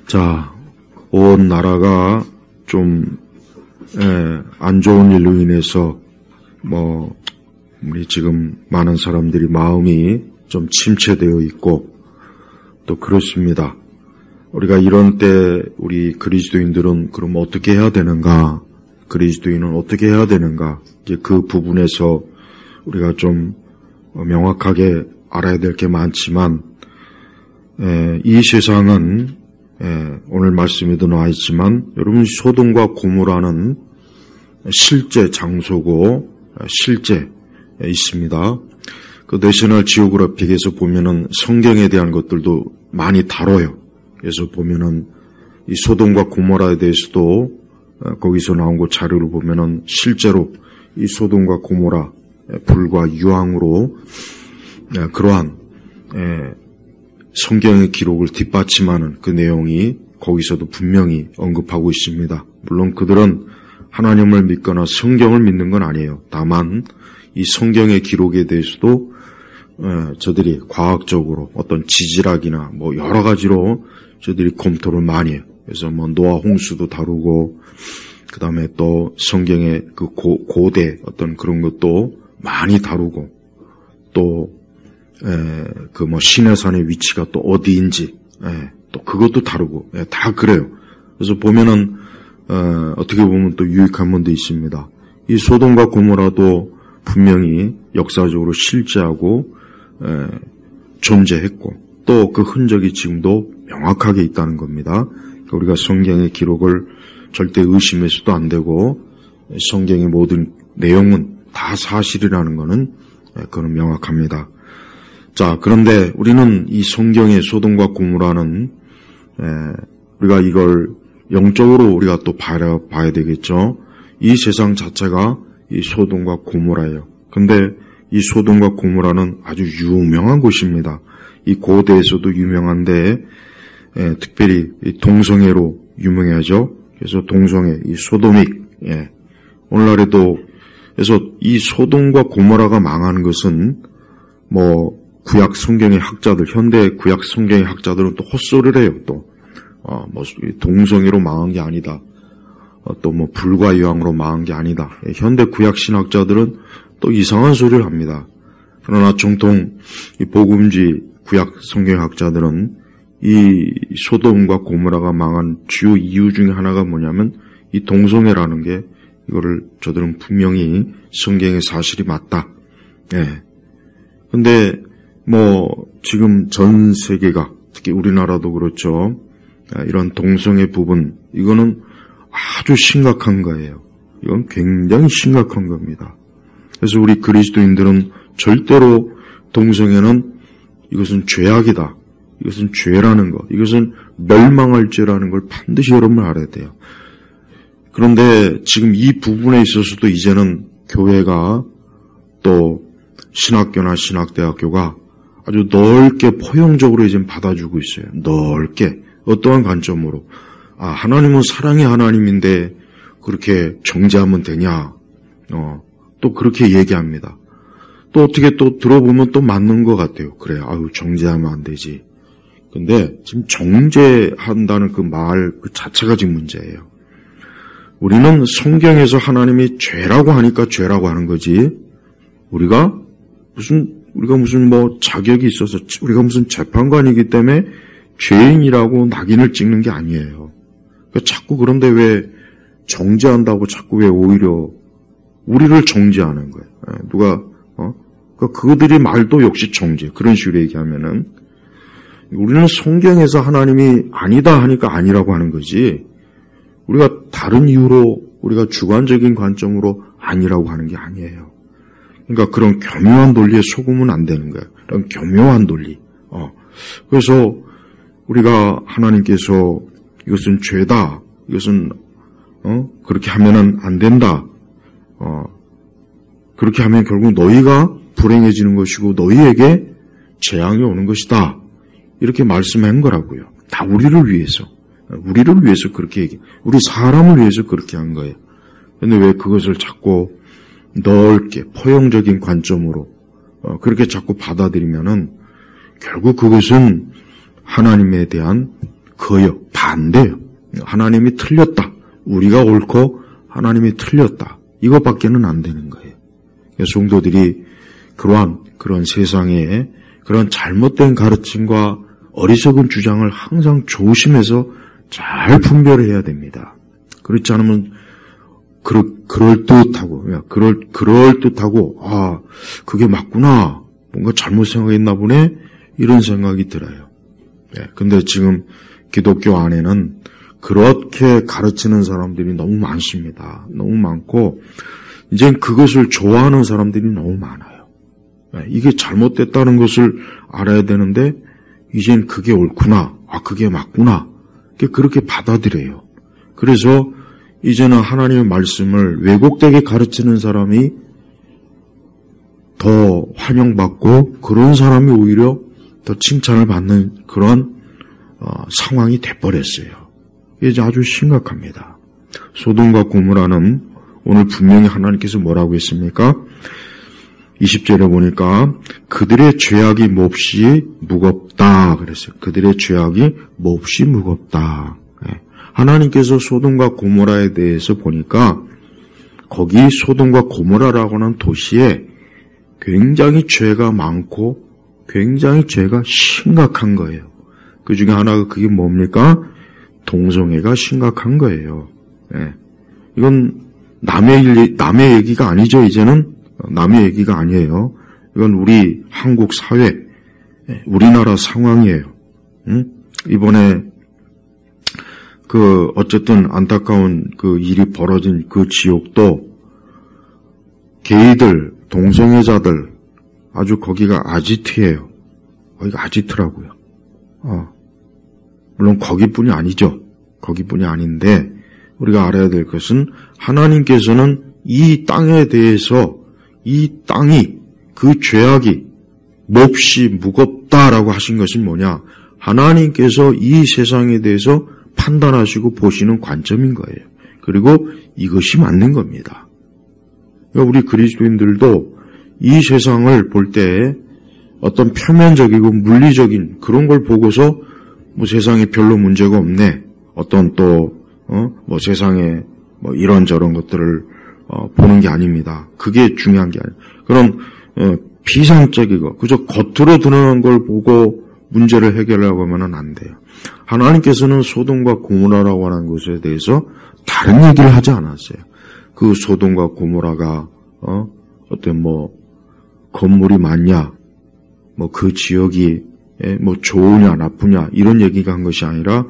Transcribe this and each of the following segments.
자, 온 나라가 좀 안 좋은 일로 인해서 우리 지금 많은 사람들이 마음이 좀 침체되어 있고 또 그렇습니다. 우리가 이런 때 우리 그리스도인들은 그럼 어떻게 해야 되는가? 그리스도인은 어떻게 해야 되는가? 이제 그 부분에서 우리가 좀 명확하게 알아야 될 게 많지만 이 세상은 오늘 말씀에도 나와 있지만 여러분 소돔과 고모라는 실제 장소고 실제 있습니다. 그 내셔널 지오그래픽에서 보면은 성경에 대한 것들도 많이 다뤄요. 그래서 보면은 이 소돔과 고모라에 대해서도 거기서 나온 그 자료를 보면은 실제로 이 소돔과 고모라 불과 유황으로 그러한 성경의 기록을 뒷받침하는 그 내용이 거기서도 분명히 언급하고 있습니다. 물론 그들은 하나님을 믿거나 성경을 믿는 건 아니에요. 다만 이 성경의 기록에 대해서도 저들이 과학적으로 어떤 지질학이나 여러 가지로 저들이 검토를 많이 해요. 그래서 노아 홍수도 다루고 그 다음에 또 성경의 그 고대 어떤 그런 것도 많이 다루고 또 시내산의 위치가 또 어디인지 또 그것도 다루고 다 그래요. 그래서 보면은 어떻게 보면 또 유익한 면도 있습니다. 이 소돔과 고모라도 분명히 역사적으로 실제하고 존재했고 또 그 흔적이 지금도 명확하게 있다는 겁니다. 우리가 성경의 기록을 절대 의심해서도 안 되고 성경의 모든 내용은 다 사실이라는 것은 그건 명확합니다. 자, 그런데 우리는 이 성경의 소돔과 고모라는 우리가 이걸 영적으로 우리가 또 봐야 되겠죠. 이 세상 자체가 이 소돔과 고모라예요. 근데 이 소돔과 고모라는 아주 유명한 곳입니다. 이 고대에서도 유명한데 특별히 이 동성애로 유명하죠. 그래서 동성애, 이 소도믹, 오늘날에도 그래서 이 소돔과 고모라가 망한 것은 구약 성경의 학자들, 현대 구약 성경의 학자들은 또 헛소리를 해요. 또 동성애로 망한 게 아니다. 또 불과 유황으로 망한 게 아니다. 현대 구약 신학자들은 또 이상한 소리를 합니다. 그러나 정통 이 복음주의 구약 성경학자들은 이 소돔과 고모라가 망한 주요 이유 중에 하나가 뭐냐면 이 동성애라는 게 이거를 저들은 분명히 성경의 사실이 맞다. 근데 지금 전 세계가 특히 우리나라도 그렇죠. 이런 동성애 부분 이거는 아주 심각한 거예요. 이건 굉장히 심각한 겁니다. 그래서 우리 그리스도인들은 절대로 동성애는 이것은 죄악이다. 이것은 죄라는 것. 이것은 멸망할 죄라는 걸 반드시 여러분 알아야 돼요. 그런데 지금 이 부분에 있어서도 이제는 교회가 또 신학교나 신학대학교가 아주 넓게 포용적으로 이제 받아주고 있어요. 넓게. 어떠한 관점으로. 하나님은 사랑의 하나님인데 그렇게 정죄하면 되냐. 또 그렇게 얘기합니다. 또 어떻게 또 들어보면 또 맞는 것 같아요. 그래, 정죄하면 안 되지. 근데 지금 정죄한다는 그 말 그 자체가 지금 문제예요. 우리는 성경에서 하나님이 죄라고 하니까 죄라고 하는 거지. 우리가 무슨 자격이 있어서 우리가 무슨 재판관이기 때문에 죄인이라고 낙인을 찍는 게 아니에요. 그러니까 자꾸 그런데 왜 정죄한다고 자꾸 왜 오히려 우리를 정죄하는 거예요. 누가 그러니까 그들이 말도 역시 정죄. 그런 식으로 얘기하면은 우리는 성경에서 하나님이 아니다 하니까 아니라고 하는 거지. 우리가 다른 이유로 우리가 주관적인 관점으로 아니라고 하는 게 아니에요. 그러니까 그런 교묘한 논리에 속으면 안 되는 거예요. 그런 교묘한 논리. 그래서 우리가 하나님께서 이것은 죄다. 이것은 그렇게 하면은 안 된다. 그렇게 하면 결국 너희가 불행해지는 것이고 너희에게 재앙이 오는 것이다. 이렇게 말씀한 거라고요. 다 우리를 위해서. 우리를 위해서 그렇게 얘기. 우리 사람을 위해서 그렇게 한 거예요. 그런데 왜 그것을 자꾸 넓게 포용적인 관점으로 그렇게 자꾸 받아들이면은 결국 그것은 하나님에 대한 거역, 반대요. 하나님이 틀렸다. 우리가 옳고 하나님이 틀렸다. 이것밖에는 안 되는 거예요. 성도들이 그런 세상에 그런 잘못된 가르침과 어리석은 주장을 항상 조심해서 잘 분별해야 됩니다. 그렇지 않으면 그럴듯하고 아, 그게 맞구나. 뭔가 잘못 생각했나 보네. 이런 생각이 들어요. 근데 지금 기독교 안에는 그렇게 가르치는 사람들이 너무 많습니다. 너무 많고 이젠 그것을 좋아하는 사람들이 너무 많아요. 이게 잘못됐다는 것을 알아야 되는데 이젠 그게 옳구나. 아, 그게 맞구나. 그렇게 받아들여요. 그래서 이제는 하나님의 말씀을 왜곡되게 가르치는 사람이 더 환영받고 그런 사람이 오히려 더 칭찬을 받는 그런 상황이 돼버렸어요. 이게 아주 심각합니다. 소돔과 고모라는 오늘 분명히 하나님께서 뭐라고 했습니까? 20절에 보니까 그들의 죄악이 몹시 무겁다 그랬어요. 그들의 죄악이 몹시 무겁다. 하나님께서 소돔과 고모라에 대해서 보니까 거기 소돔과 고모라라고 하는 도시에 굉장히 죄가 많고 굉장히 죄가 심각한 거예요. 그 중에 하나가 그게 뭡니까? 동성애가 심각한 거예요. 이건 남의 얘기가 아니죠. 이제는 남의 얘기가 아니에요. 이건 우리 한국 사회, 우리나라 상황이에요. 이번에 어쨌든 안타까운 그 일이 벌어진 그 지역도 게이들, 동성애자들 아주 거기가 아지트예요. 거기가 아지트라고요. 물론 거기뿐이 아니죠. 거기뿐이 아닌데 우리가 알아야 될 것은 하나님께서는 이 땅에 대해서 이 땅이 그 죄악이 몹시 무겁다라고 하신 것은 뭐냐? 하나님께서 이 세상에 대해서 판단하시고 보시는 관점인 거예요. 그리고 이것이 맞는 겁니다. 그러니까 우리 그리스도인들도 이 세상을 볼 때 어떤 표면적이고 물리적인 그런 걸 보고서 뭐 세상에 별로 문제가 없네. 어떤 뭐 세상에 뭐 이런저런 것들을 보는 게 아닙니다. 그게 중요한 게 아니에요. 그럼 비상적이고 그저 겉으로 드러난 걸 보고 문제를 해결하려고 하면 안 돼요. 하나님께서는 소돔과 고모라라고 하는 것에 대해서 다른 얘기를 하지 않았어요. 그 소돔과 고모라가 어떤 뭐 건물이 많냐, 뭐 그 지역이 뭐 좋으냐 나쁘냐 이런 얘기가 한 것이 아니라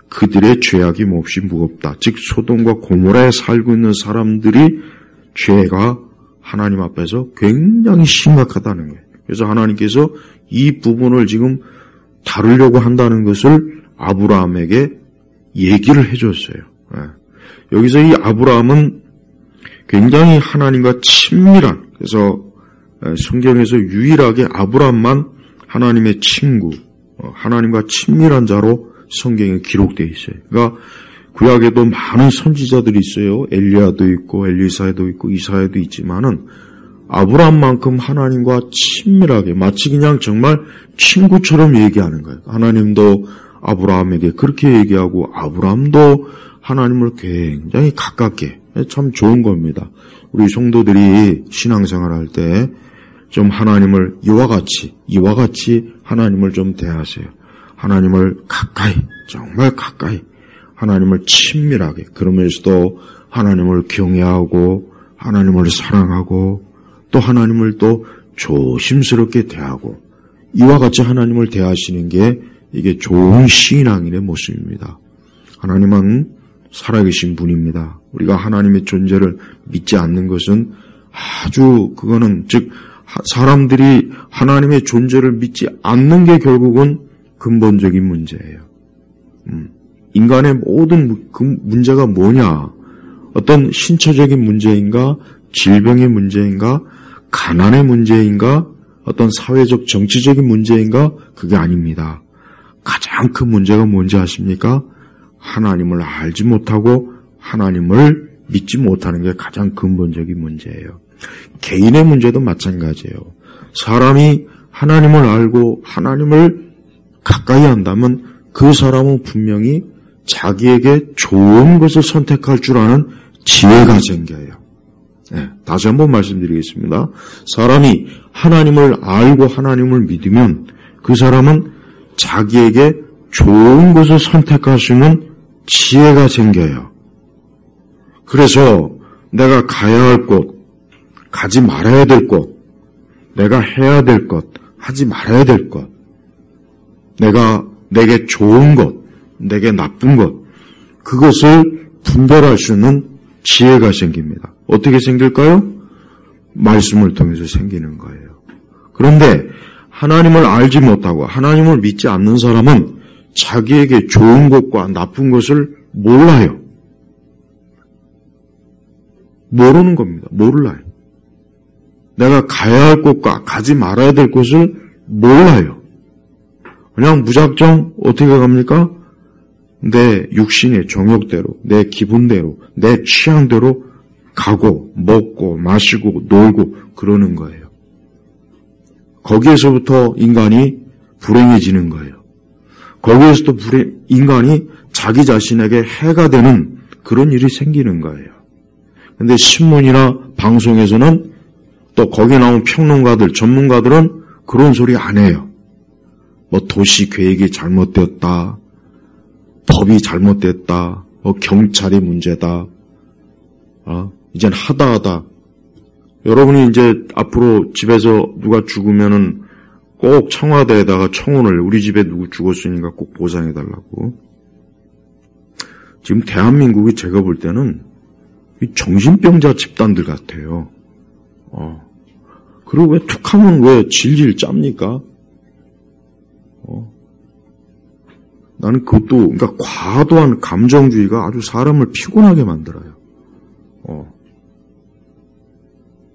그들의 죄악이 몹시 무겁다. 즉 소돔과 고모라에 살고 있는 사람들이 죄가 하나님 앞에서 굉장히 심각하다는 거예요. 그래서 하나님께서 이 부분을 지금 다루려고 한다는 것을 아브라함에게 얘기를 해줬어요. 여기서 이 아브라함은 굉장히 하나님과 친밀한, 그래서 성경에서 유일하게 아브라함만 하나님의 친구, 하나님과 친밀한 자로 성경에 기록되어 있어요. 그러니까 구약에도 많은 선지자들이 있어요. 엘리야도 있고 엘리사도 있고 이사야도 있지만은 아브라함만큼 하나님과 친밀하게 마치 그냥 정말 친구처럼 얘기하는 거예요. 하나님도 아브라함에게 그렇게 얘기하고 아브라함도 하나님을 굉장히 가깝게, 참 좋은 겁니다. 우리 성도들이 신앙생활 할 때 좀 하나님을 이와 같이 하나님을 좀 대하세요. 하나님을 가까이, 정말 가까이, 하나님을 친밀하게, 그러면서도 하나님을 경외하고 하나님을 사랑하고 또 하나님을 또 조심스럽게 대하고 이와 같이 하나님을 대하시는 게 이게 좋은 신앙인의 모습입니다. 하나님은 살아계신 분입니다. 우리가 하나님의 존재를 믿지 않는 것은 아주 그거는 즉 사람들이 하나님의 존재를 믿지 않는 게 결국은 근본적인 문제예요. 인간의 모든 그 문제가 뭐냐? 어떤 신체적인 문제인가? 질병의 문제인가? 가난의 문제인가? 어떤 사회적 정치적인 문제인가? 그게 아닙니다. 가장 큰 문제가 뭔지 아십니까? 하나님을 알지 못하고 하나님을 믿지 못하는 게 가장 근본적인 문제예요. 개인의 문제도 마찬가지예요. 사람이 하나님을 알고 하나님을 가까이 한다면 그 사람은 분명히 자기에게 좋은 것을 선택할 줄 아는 지혜가 생겨요. 네, 다시 한번 말씀드리겠습니다. 사람이 하나님을 알고 하나님을 믿으면 그 사람은 자기에게 좋은 것을 선택할 수 있는 지혜가 생겨요. 그래서 내가 가야 할 곳, 가지 말아야 될 곳, 내가 해야 될 것, 하지 말아야 될 것, 내게 좋은 것, 내게 나쁜 것, 그것을 분별할 수 있는 지혜가 생깁니다. 어떻게 생길까요? 말씀을 통해서 생기는 거예요. 그런데 하나님을 알지 못하고 하나님을 믿지 않는 사람은 자기에게 좋은 것과 나쁜 것을 몰라요. 모르는 겁니다. 몰라요. 내가 가야 할 곳과 가지 말아야 될 곳을 몰라요. 그냥 무작정 어떻게 갑니까? 내 육신의 정욕대로, 내 기분대로, 내 취향대로 가고 먹고 마시고 놀고 그러는 거예요. 거기에서부터 인간이 불행해지는 거예요. 거기에서도 인간이 자기 자신에게 해가 되는 그런 일이 생기는 거예요. 근데 신문이나 방송에서는 또 거기 나온 평론가들, 전문가들은 그런 소리 안 해요. 뭐 도시 계획이 잘못되었다, 법이 잘못됐다, 경찰이 문제다, 이젠 하다. 여러분이 이제 앞으로 집에서 누가 죽으면은 꼭 청와대에다가 청혼을 우리 집에 누구 죽었으니까 꼭 보상해달라고. 지금 대한민국이 제가 볼 때는 정신병자 집단들 같아요. 그리고 왜 툭하면 왜 질질 짭니까? 나는 그것도, 그러니까 과도한 감정주의가 아주 사람을 피곤하게 만들어요.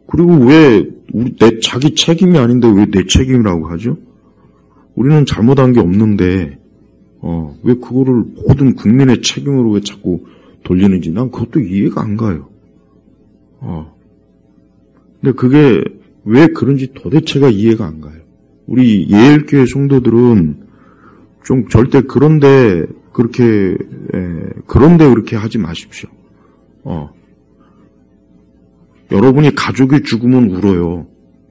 그리고 왜, 자기 책임이 아닌데 왜 내 책임이라고 하죠? 우리는 잘못한 게 없는데, 왜 그거를 모든 국민의 책임으로 왜 자꾸 돌리는지 난 그것도 이해가 안 가요. 근데 그게 왜 그런지 도대체가 이해가 안 가요. 우리 예일교회 성도들은 좀 절대 그런데 그렇게 하지 마십시오. 여러분이 가족이 죽으면 울어요.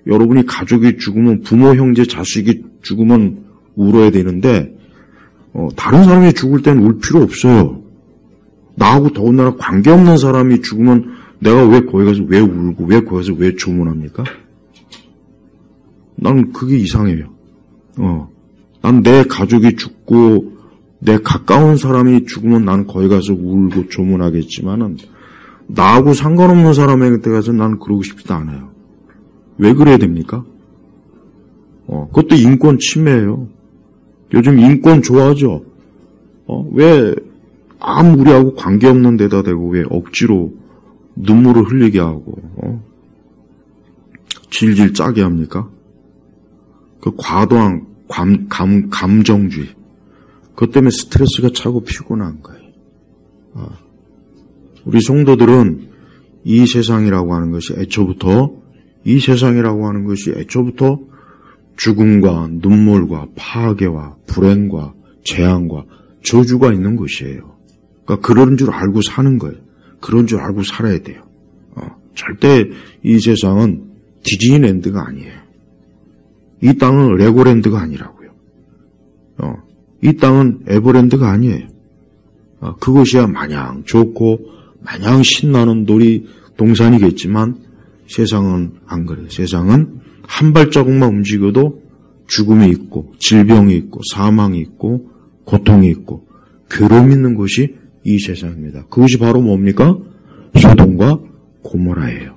여러분이 가족이 죽으면 부모, 형제, 자식이 죽으면 울어야 되는데 다른 사람이 죽을 땐 울 필요 없어요. 나하고 더군다나 관계없는 사람이 죽으면 내가 왜 거기 가서 왜 울고 왜 거기 가서 왜 조문합니까? 나는 그게 이상해요. 난 내 가족이 죽고 내 가까운 사람이 죽으면 난 거기 가서 울고 조문하겠지만은 나하고 상관없는 사람한테 가서 난 그러고 싶지도 않아요. 왜 그래야 됩니까? 그것도 인권 침해예요. 요즘 인권 좋아하죠? 왜 아무 우리하고 관계없는 데다 대고 왜 억지로 눈물을 흘리게 하고 질질 짜게 합니까? 그 과도한 감정주의, 그것 때문에 스트레스가 차고 피곤한 거예요. 우리 성도들은 이 세상이라고 하는 것이 애초부터 죽음과 눈물과 파괴와 불행과 재앙과 저주가 있는 것이에요. 그러니까 그런 줄 알고 사는 거예요. 그런 줄 알고 살아야 돼요. 절대 이 세상은 디즈니랜드가 아니에요. 이 땅은 레고랜드가 아니라고요. 이 땅은 에버랜드가 아니에요. 그것이야 마냥 좋고 마냥 신나는 놀이동산이겠지만 세상은 안 그래요. 세상은 한 발자국만 움직여도 죽음이 있고 질병이 있고 사망이 있고 고통이 있고 괴로움이 있는 것이 이 세상입니다. 그것이 바로 뭡니까? 소돔과 고모라예요.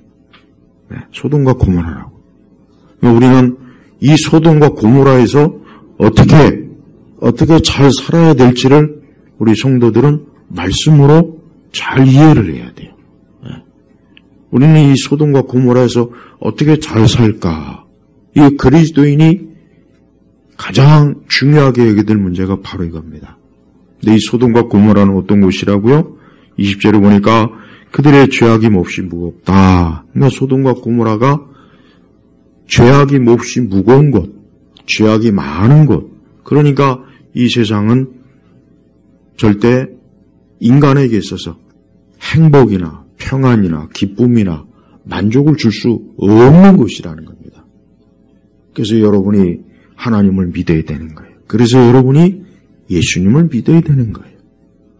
네, 소돔과 고모라라고. 우리는 이 소돔과 고모라에서 어떻게 잘 살아야 될지를 우리 성도들은 말씀으로 잘 이해를 해야 돼요. 네. 우리는 이 소돔과 고모라에서 어떻게 잘 살까? 이 그리스도인이 가장 중요하게 여겨야 될 문제가 바로 이겁니다. 근데 이 소돔과 고모라는 어떤 곳이라고요? 20절에 보니까 그들의 죄악이 몹시 무겁다. 그러니까 소돔과 고모라가 죄악이 몹시 무거운 곳, 죄악이 많은 곳. 그러니까 이 세상은 절대 인간에게 있어서 행복이나 평안이나 기쁨이나 만족을 줄 수 없는 것이라는 겁니다. 그래서 여러분이 하나님을 믿어야 되는 거예요. 그래서 여러분이 예수님을 믿어야 되는 거예요.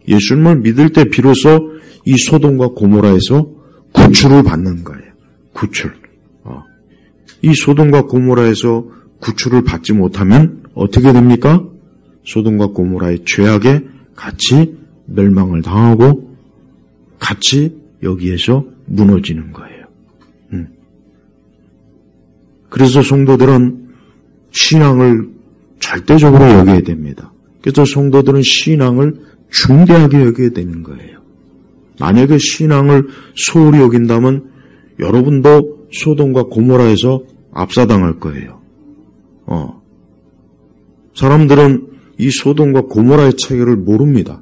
예수님을 믿을 때 비로소 이 소돔과 고모라에서 구출을 받는 거예요. 구출. 이 소돔과 고모라에서 구출을 받지 못하면 어떻게 됩니까? 소돔과 고모라의 죄악에 같이 멸망을 당하고 같이 여기에서 무너지는 거예요. 그래서 성도들은 신앙을 절대적으로 여겨야 됩니다. 그래서 성도들은 신앙을 중대하게 여겨야 되는 거예요. 만약에 신앙을 소홀히 여긴다면 여러분도 소돔과 고모라에서 압사당할 거예요. 사람들은 이 소돔과 고모라의 체계를 모릅니다.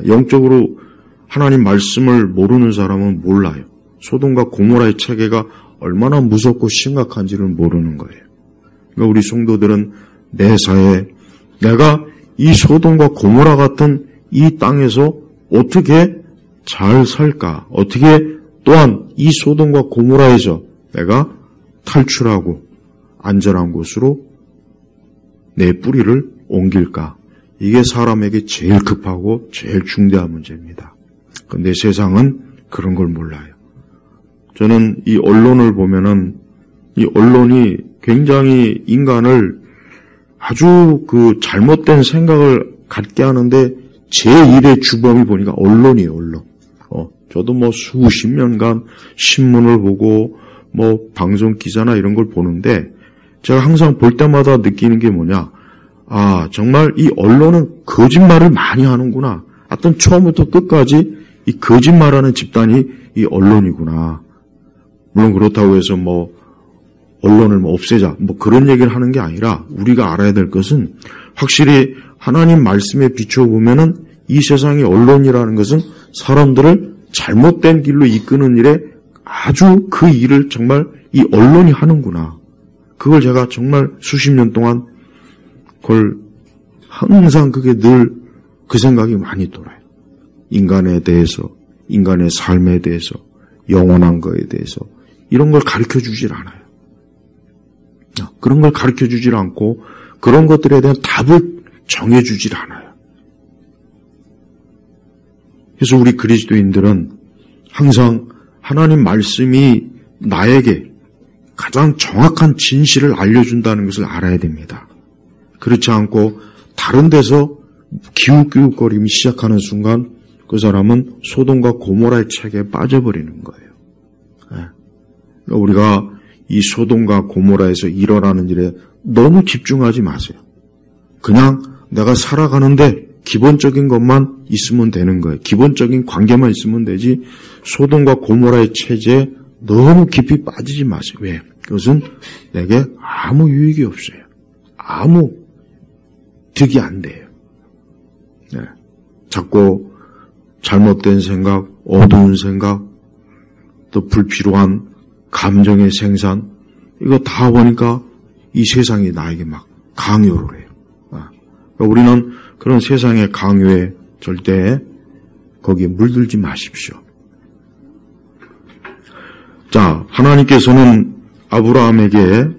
영적으로 하나님 말씀을 모르는 사람은 몰라요. 소돔과 고모라의 체계가 얼마나 무섭고 심각한지를 모르는 거예요. 그러니까 우리 성도들은 매사에 내가 이 소돔과 고모라 같은 이 땅에서 어떻게 잘 살까? 어떻게 또한 이 소돔과 고모라에서 내가 탈출하고 안전한 곳으로 내 뿌리를 옮길까? 이게 사람에게 제일 급하고 제일 중대한 문제입니다. 그런데 세상은 그런 걸 몰라요. 저는 이 언론을 보면은 이 언론이 굉장히 인간을 아주 그 잘못된 생각을 갖게 하는데 제1의 주범이 보니까 언론이에요, 언론. 저도 뭐 수십 년간 신문을 보고 뭐 방송 기사나 이런 걸 보는데 제가 항상 볼 때마다 느끼는 게 뭐냐. 정말 이 언론은 거짓말을 많이 하는구나. 하여튼 처음부터 끝까지 이 거짓말하는 집단이 이 언론이구나. 물론 그렇다고 해서 뭐 언론을 뭐 없애자 뭐 그런 얘기를 하는 게 아니라 우리가 알아야 될 것은 확실히 하나님 말씀에 비춰보면은 이 세상의 언론이라는 것은 사람들을 잘못된 길로 이끄는 일에 아주 그 일을 정말 이 언론이 하는구나. 그걸 제가 정말 수십 년 동안 그걸 항상 그게 늘 그 생각이 많이 돌아요. 인간에 대해서, 인간의 삶에 대해서, 영원한 거에 대해서 이런 걸 가르쳐 주질 않아요. 그런 걸 가르쳐 주질 않고 그런 것들에 대한 답을 정해 주질 않아요. 그래서 우리 그리스도인들은 항상 하나님 말씀이 나에게 가장 정확한 진실을 알려준다는 것을 알아야 됩니다. 그렇지 않고 다른 데서 기웃기웃거림이 시작하는 순간 그 사람은 소돔과 고모라의 체계에 빠져버리는 거예요. 우리가 이 소돔과 고모라에서 일어나는 일에 너무 집중하지 마세요. 그냥 내가 살아가는데 기본적인 것만 있으면 되는 거예요. 기본적인 관계만 있으면 되지 소돔과 고모라의 체제에 너무 깊이 빠지지 마세요. 왜? 그것은 내게 아무 유익이 없어요. 아무 득이 안 돼요. 자꾸 잘못된 생각, 어두운 생각, 또 불필요한 감정의 생산 이거 다 보니까 이 세상이 나에게 막 강요를 해요. 그러니까 우리는 그런 세상의 강요에 절대 거기에 물들지 마십시오. 자, 하나님께서는 아브라함에게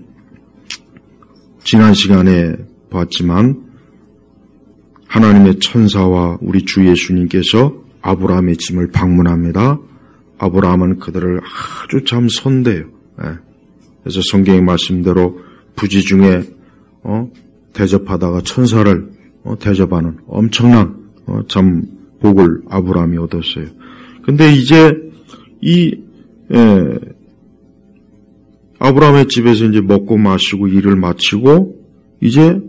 지난 시간에 봤지만 하나님의 천사와 우리 주 예수님께서 아브라함의 집을 방문합니다. 아브라함은 그들을 아주 참 선대요. 그래서 성경의 말씀대로 부지 중에 대접하다가 천사를 대접하는 엄청난 참 복을 아브라함이 얻었어요. 근데 이제 아브라함의 집에서 이제 먹고 마시고 일을 마치고 이제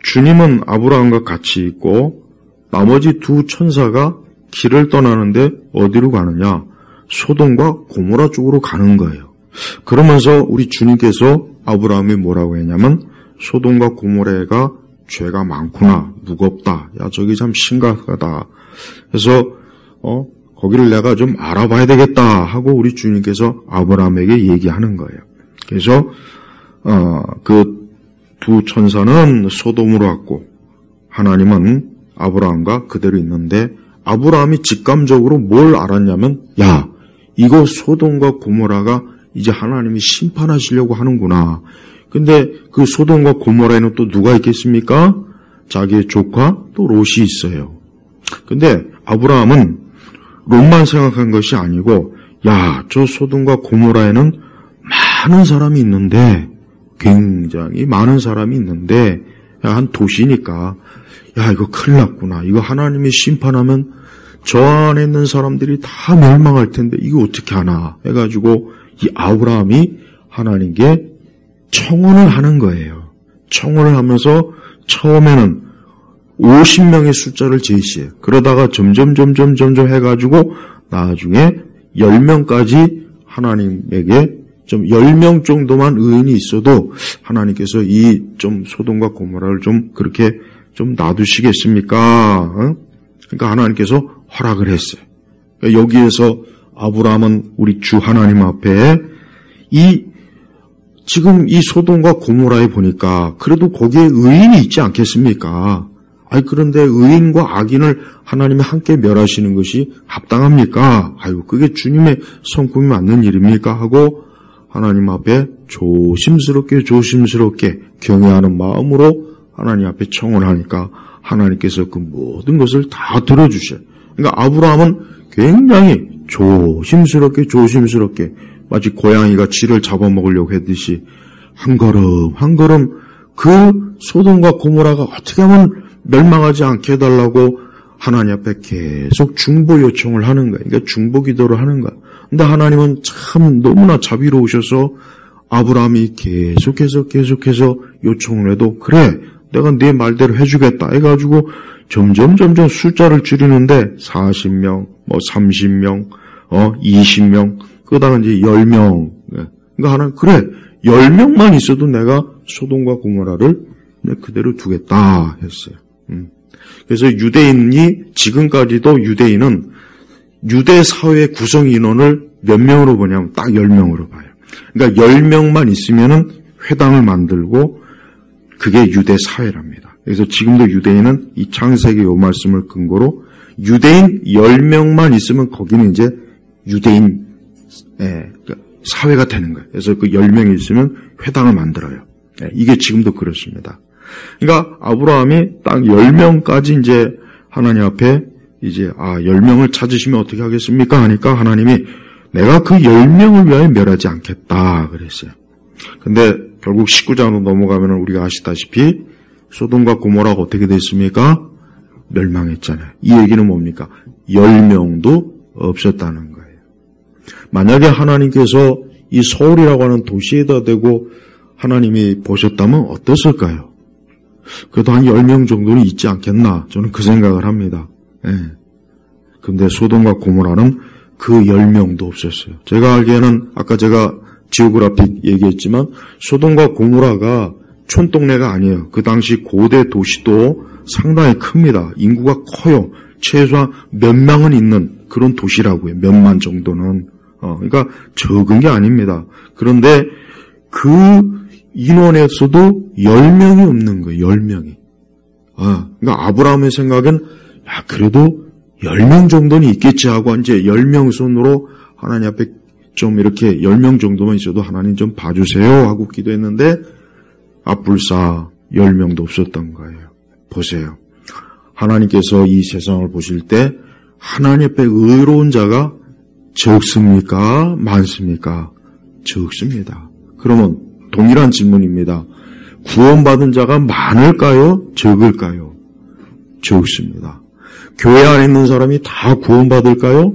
주님은 아브라함과 같이 있고 나머지 두 천사가 길을 떠나는데 어디로 가느냐? 소돔과 고모라 쪽으로 가는 거예요. 그러면서 우리 주님께서 아브라함이 뭐라고 했냐면 소돔과 고모라가 죄가 많구나, 무겁다, 야 저기 참 심각하다. 그래서 거기를 내가 좀 알아봐야 되겠다 하고 우리 주님께서 아브라함에게 얘기하는 거예요. 그래서 그 두 천사는 소돔으로 왔고 하나님은 아브라함과 그대로 있는데 아브라함이 직감적으로 뭘 알았냐면 야, 이거 소돔과 고모라가 이제 하나님이 심판하시려고 하는구나. 근데 그 소돔과 고모라에는 또 누가 있겠습니까? 자기의 조카 또 롯이 있어요. 근데 아브라함은 롯만 생각한 것이 아니고 야, 저 소돔과 고모라에는 많은 사람이 있는데 굉장히 많은 사람이 있는데 한 도시니까 야, 이거 큰일 났구나. 이거 하나님이 심판하면 저 안에 있는 사람들이 다 멸망할 텐데 이거 어떻게 하나 해가지고 이 아브라함이 하나님께 청혼을 하는 거예요. 청혼을 하면서 처음에는 50명의 숫자를 제시해요. 그러다가 점점 해가지고 나중에 10명까지 하나님에게 좀 10명 정도만 의인이 있어도 하나님께서 이 좀 소돔과 고모라를 좀 그렇게 좀 놔두시겠습니까? 그러니까 하나님께서 허락을 했어요. 그러니까 여기에서 아브라함은 우리 주 하나님 앞에 지금 이 소돔과 고모라에 보니까 그래도 거기에 의인이 있지 않겠습니까? 아니 그런데 의인과 악인을 하나님이 함께 멸하시는 것이 합당합니까? 아유 그게 주님의 성품이 맞는 일입니까? 하고 하나님 앞에 조심스럽게 경외하는 마음으로 하나님 앞에 청혼하니까 하나님께서 그 모든 것을 다 들어주셔요. 그러니까 아브라함은 굉장히 조심스럽게 마치 고양이가 쥐를 잡아먹으려고 했듯이 한 걸음 그 소돔과 고모라가 어떻게 하면 멸망하지 않게 해달라고 하나님 앞에 계속 중보 요청을 하는 거예요. 그러니까 중보 기도를 하는 거예요. 근데 하나님은 참 너무나 자비로우셔서 아브라함이 계속해서 요청을 해도 그래 내가 네 말대로 해주겠다 해가지고 점점 숫자를 줄이는데 40명, 30명, 20명 그러다가 이제 10명. 그러니까 하나님 그래 10명만 있어도 내가 소돔과 고모라를 그대로 두겠다 했어요. 그래서 유대인이 지금까지도 유대인은 유대 사회의 구성 인원을 몇 명으로 보냐면 딱 10명으로 봐요. 그러니까 10명만 있으면은 회당을 만들고 그게 유대 사회랍니다. 그래서 지금도 유대인은 이 창세기 요 말씀을 근거로 유대인 10명만 있으면 거기는 이제 유대인 사회가 되는 거예요. 그래서 그 10명이 있으면 회당을 만들어요. 이게 지금도 그렇습니다. 그러니까 아브라함이 딱 10명까지 이제 하나님 앞에 이제 10명을 찾으시면 어떻게 하겠습니까? 하니까 하나님이 내가 그 10명을 위하여 멸하지 않겠다 그랬어요. 근데 결국 19장으로 넘어가면 우리가 아시다시피 소돔과 고모라가 어떻게 됐습니까? 멸망했잖아요. 이 얘기는 뭡니까? 10명도 없었다는 거예요. 만약에 하나님께서 이 서울이라고 하는 도시에다 대고 하나님이 보셨다면 어땠을까요? 그래도 한 10명 정도는 있지 않겠나 저는 그 생각을 합니다. 근데 소돔과 고모라는 그 10명도 없었어요. 제가 알기에는 아까 제가 지오그래픽 얘기했지만 소돔과 고모라가 촌동네가 아니에요. 그 당시 고대 도시도 상당히 큽니다. 인구가 커요. 최소한 몇 명은 있는 그런 도시라고요. 몇만 정도는. 그러니까 적은 게 아닙니다. 그런데 그 인원에서도 10명이 없는 거예요. 10명이. 그러니까 아브라함의 생각은 그래도 10명 정도는 있겠지 하고 이제 10명 손으로 하나님 앞에 좀 이렇게 10명 정도만 있어도 하나님 좀 봐주세요 하고 기도했는데 불사 10명도 없었던 거예요. 보세요. 하나님께서 이 세상을 보실 때 하나님 앞에 의로운 자가 적습니까? 많습니까? 적습니다. 그러면 동일한 질문입니다. 구원받은 자가 많을까요? 적을까요? 적습니다. 교회 안에 있는 사람이 다 구원받을까요?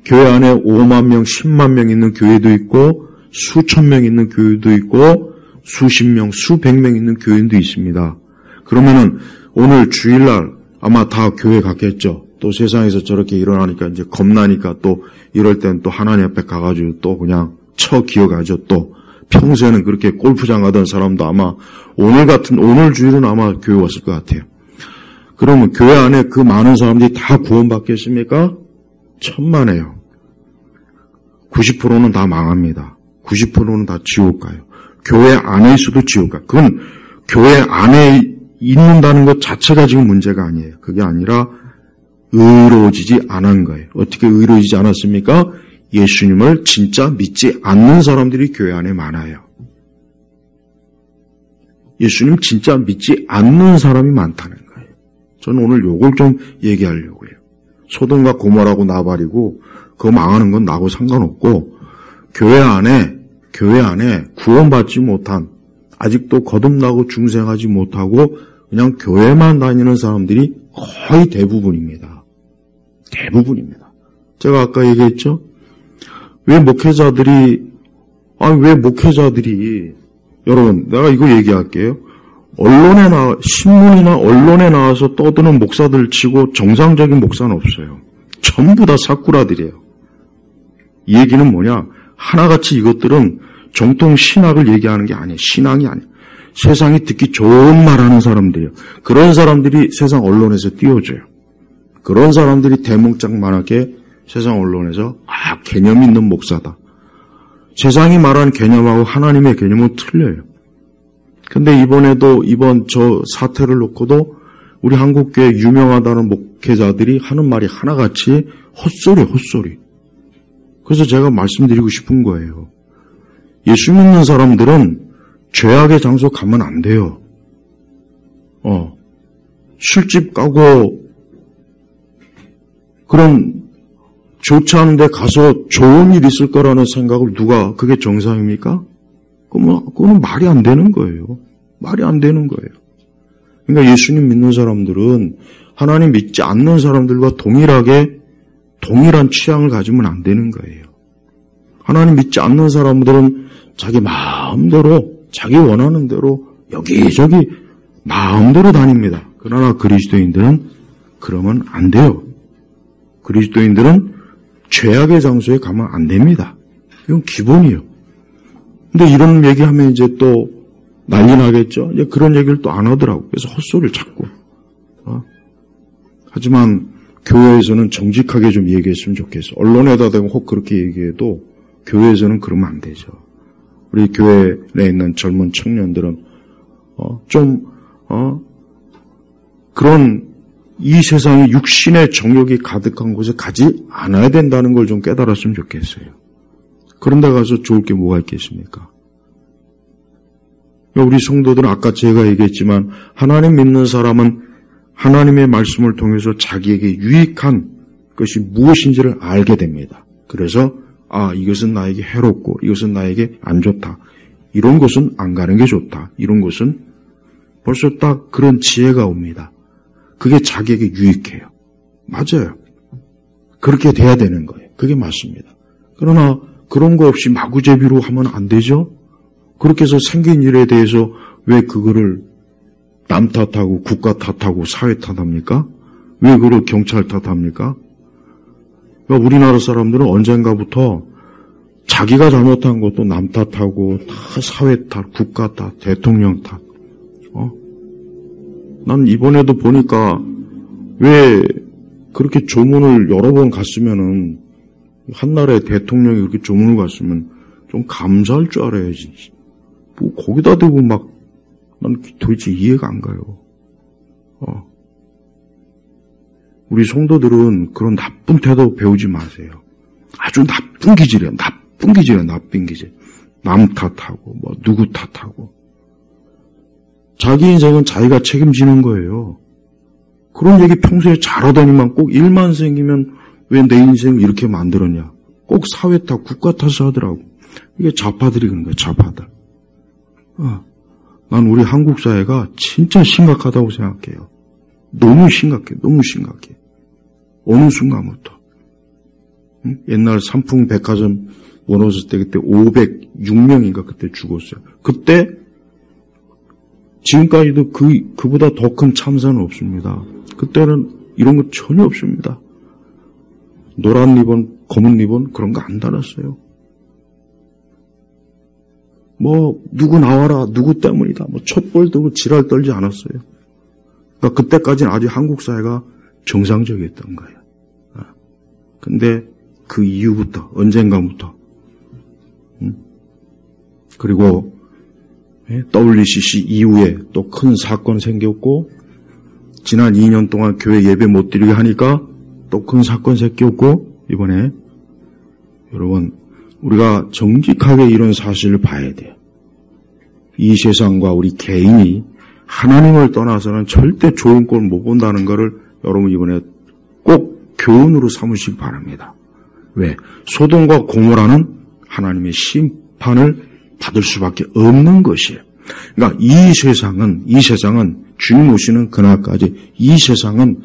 교회 안에 5만 명, 10만 명 있는 교회도 있고 수천 명 있는 교회도 있고 수십 명, 수백 명 있는 교인도 있습니다. 그러면은 오늘 주일날 아마 다 교회 갔겠죠. 또 세상에서 저렇게 일어나니까 이제 겁나니까 또 이럴 땐 또 하나님 앞에 가가지고 또 그냥 기어가죠. 또 평소에는 그렇게 골프장 가던 사람도 아마 오늘 주일은 아마 교회 왔을 것 같아요. 그러면 교회 안에 그 많은 사람들이 다 구원받겠습니까? 천만에요. 90%는 다 망합니다. 90%는 다 지옥 가요. 교회 안에 있어도 지옥 가요. 그건 교회 안에 있는다는 것 자체가 지금 문제가 아니에요. 그게 아니라 의로워지지 않은 거예요. 어떻게 의로워지지 않았습니까? 예수님을 진짜 믿지 않는 사람들이 교회 안에 많아요. 예수님 진짜 믿지 않는 사람이 많다는 거예요. 저는 오늘 요걸 좀 얘기하려고 해요. 소돔과 고모라고 나발이고 그거 망하는 건 나하고 상관없고 교회 안에 구원받지 못한 아직도 거듭나고 중생하지 못하고 그냥 교회만 다니는 사람들이 거의 대부분입니다. 대부분입니다. 제가 아까 얘기했죠? 왜 목회자들이 여러분 내가 이거 얘기할게요. 신문이나 언론에 나와서 떠드는 목사들 치고 정상적인 목사는 없어요. 전부 다 사꾸라들이에요. 이 얘기는 뭐냐? 하나같이 이것들은 정통 신학을 얘기하는 게 아니에요. 신앙이 아니에요. 세상이 듣기 좋은 말하는 사람들이에요. 그런 사람들이 세상 언론에서 띄워줘요. 그런 사람들이 대문짝만하게 세상 언론에서 개념 있는 목사다. 세상이 말하는 개념하고 하나님의 개념은 틀려요. 근데 이번 저 사태를 놓고도 우리 한국교회 유명하다는 목회자들이 하는 말이 하나같이 헛소리. 그래서 제가 말씀드리고 싶은 거예요. 예수 믿는 사람들은 죄악의 장소 가면 안 돼요. 술집 가고 그런 좋지 않은데 가서 좋은 일 있을 거라는 생각을 그게 정상입니까? 그거는 말이 안 되는 거예요. 말이 안 되는 거예요. 그러니까 예수님 믿는 사람들은 하나님 믿지 않는 사람들과 동일한 취향을 가지면 안 되는 거예요. 하나님 믿지 않는 사람들은 자기 마음대로, 자기 원하는 대로 여기저기 마음대로 다닙니다. 그러나 그리스도인들은 그러면 안 돼요. 그리스도인들은 죄악의 장소에 가면 안 됩니다. 이건 기본이에요. 근데 이런 얘기하면 이제 또 난리 나겠죠? 이제 그런 얘기를 또 안 하더라고. 그래서 헛소리를 자꾸. 하지만 교회에서는 정직하게 좀 얘기했으면 좋겠어. 언론에다 대고 혹 그렇게 얘기해도 교회에서는 그러면 안 되죠. 우리 교회 내에 있는 젊은 청년들은 그런 이 세상에 육신의 정욕이 가득한 곳에 가지 않아야 된다는 걸 좀 깨달았으면 좋겠어요. 그런 데 가서 좋을 게 뭐가 있겠습니까? 우리 성도들은 아까 제가 얘기했지만 하나님 믿는 사람은 하나님의 말씀을 통해서 자기에게 유익한 것이 무엇인지를 알게 됩니다. 그래서 이것은 나에게 해롭고 이것은 나에게 안 좋다. 이런 것은 안 가는 게 좋다. 이런 것은 벌써 딱 그런 지혜가 옵니다. 그게 자기에게 유익해요. 맞아요. 그렇게 돼야 되는 거예요. 그게 맞습니다. 그러나 그런 거 없이 마구제비로 하면 안 되죠? 그렇게 해서 생긴 일에 대해서 왜 그거를 남 탓하고 국가 탓하고 사회 탓합니까? 왜 그걸 경찰 탓합니까? 그러니까 우리나라 사람들은 언젠가부터 자기가 잘못한 것도 남 탓하고 다 사회 탓, 국가 탓, 대통령 탓. 난 이번에도 보니까 왜 그렇게 조문을 여러 번 갔으면은 한나라의 대통령이 그렇게 조문을 갔으면 좀 감사할 줄 알아야지. 뭐 거기다 대고 막 난 도대체 이해가 안 가요. 우리 성도들은 그런 나쁜 태도 배우지 마세요. 아주 나쁜 기질이에요. 나쁜 기질. 남 탓하고 누구 탓하고. 자기 인생은 자기가 책임지는 거예요. 그런 얘기 평소에 잘하더니만 꼭 일만 생기면 왜 내 인생을 이렇게 만들었냐. 꼭 사회 탓, 국가 탓을 하더라고. 이게 좌파들이 그런 거예요. 좌파들. 난 우리 한국 사회가 진짜 심각하다고 생각해요. 너무 심각해. 어느 순간부터. 옛날 삼풍 백화점 원호스 때 그때 506명인가 그때 죽었어요. 그때 지금까지도 그보다 더 큰 참사는 없습니다. 그때는 이런 거 전혀 없습니다. 노란 리본, 검은 리본 그런 거 안 달았어요. 누구 나와라, 누구 때문이다, 촛불 들고 지랄 떨지 않았어요. 그러니까 그때까지는 아주 한국 사회가 정상적이었던 거예요. 근데 그 이후부터, 언젠가부터, 그리고 WCC 이후에 또 큰 사건 생겼고, 지난 2년 동안 교회 예배 못 드리게 하니까 또 큰 사건 생겼고, 이번에 여러분 우리가 정직하게 이런 사실을 봐야 돼요. 이 세상과 우리 개인이 하나님을 떠나서는 절대 좋은 꼴 못 본다는 것을 여러분 이번에 꼭 교훈으로 삼으시기 바랍니다. 왜? 소돔과 고모라는 하나님의 심판을 받을 수밖에 없는 것이에요. 그러니까 이 세상은 주님 오시는 그날까지 이 세상은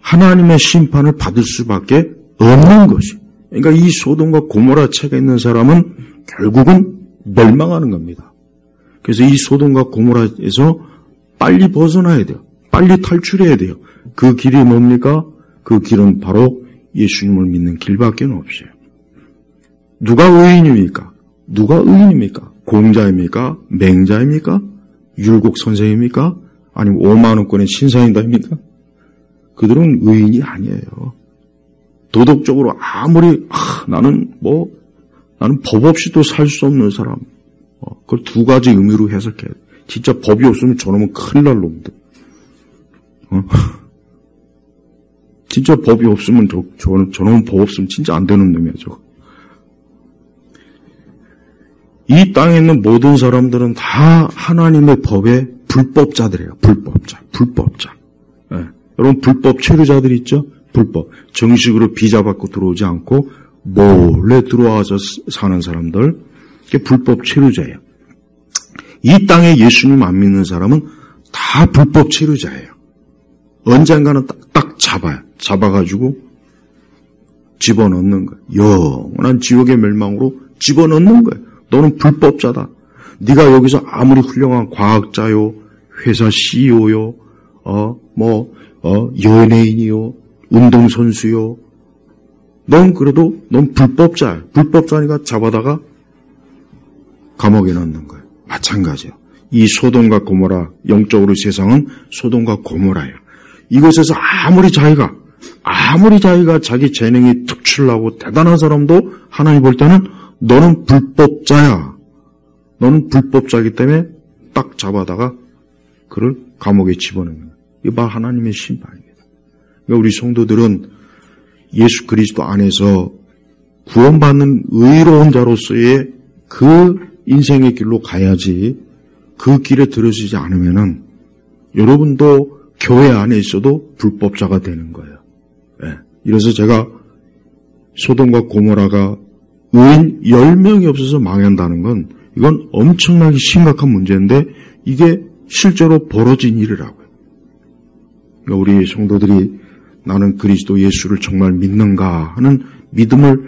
하나님의 심판을 받을 수밖에 없는 것이에요. 그러니까 이 소돔과 고모라 책에 있는 사람은 결국은 멸망하는 겁니다. 그래서 이 소돔과 고모라에서 빨리 벗어나야 돼요. 빨리 탈출해야 돼요. 그 길이 뭡니까? 그 길은 바로 예수님을 믿는 길밖에 없어요. 누가 의인입니까? 누가 의인입니까? 공자입니까? 맹자입니까? 율곡 선생입니까? 아니면 5만 원권의 신사임당입니까? 그들은 의인이 아니에요. 도덕적으로 아무리 나는 법 없이도 살 수 없는 사람. 그걸 두 가지 의미로 해석해요. 진짜 법이 없으면 저놈은 큰일 날 놈들. 진짜 법이 없으면 저놈은 법 없으면 진짜 안 되는 놈이야, 저거. 이 땅에 있는 모든 사람들은 다 하나님의 법의 불법자들이에요. 불법자. 네. 여러분 불법 체류자들 있죠? 불법. 정식으로 비자 받고 들어오지 않고 몰래 들어와서 사는 사람들. 그게 불법 체류자예요. 이 땅에 예수님 안 믿는 사람은 다 불법 체류자예요. 언젠가는 딱 잡아가지고 집어넣는 거예요. 영원한 지옥의 멸망으로 집어넣는 거예요. 너는 불법자다. 네가 여기서 아무리 훌륭한 과학자요, 회사 CEO요, 연예인이요, 운동선수요. 넌 그래도 넌 불법자야. 불법자니까 잡아다가 감옥에 넣는 거예요. 마찬가지예요. 이 소돔과 고모라, 영적으로 세상은 소돔과 고모라예요. 이곳에서 아무리 자기가 자기 재능이 특출나고 대단한 사람도 하나님 볼 때는 너는 불법자야. 너는 불법자이기 때문에 딱 잡아다가 그를 감옥에 집어넣는 거예요. 이거 하나님의 심판입니다. 그러니까 우리 성도들은 예수 그리스도 안에서 구원받는 의로운 자로서의 그 인생의 길로 가야지 그 길에 들어서지 않으면은 여러분도 교회 안에 있어도 불법자가 되는 거예요. 네. 이래서 제가 소돔과 고모라가 의인 10명이 없어서 망한다는 건 이건 엄청나게 심각한 문제인데 이게 실제로 벌어진 일이라고요. 그러니까 우리 성도들이 나는 그리스도 예수를 정말 믿는가 하는 믿음을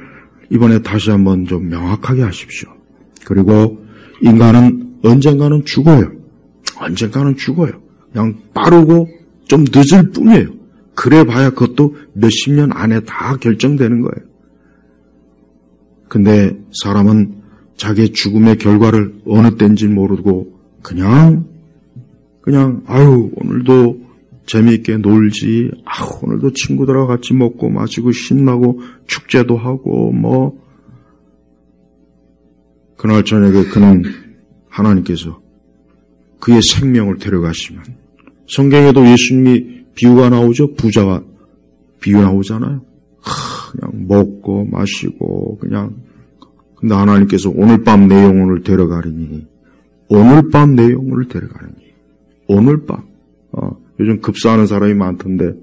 이번에 다시 한번 좀 명확하게 하십시오. 그리고 인간은 언젠가는 죽어요. 그냥 빠르고 좀 늦을 뿐이에요. 그래 봐야 그것도 몇십 년 안에 다 결정되는 거예요. 근데 사람은 자기의 죽음의 결과를 어느 때인지 모르고 그냥 오늘도 재미있게 놀지, 오늘도 친구들하고 같이 먹고 마시고 신나고 축제도 하고 그날 저녁에 그는 하나님께서 그의 생명을 데려가시면 성경에도 예수님이 비유가 나오죠. 부자가 비유 나오잖아요. 그냥 먹고 마시고 근데 하나님께서 오늘 밤 내 영혼을 데려가리니 오늘 밤 요즘 급사하는 사람이 많던데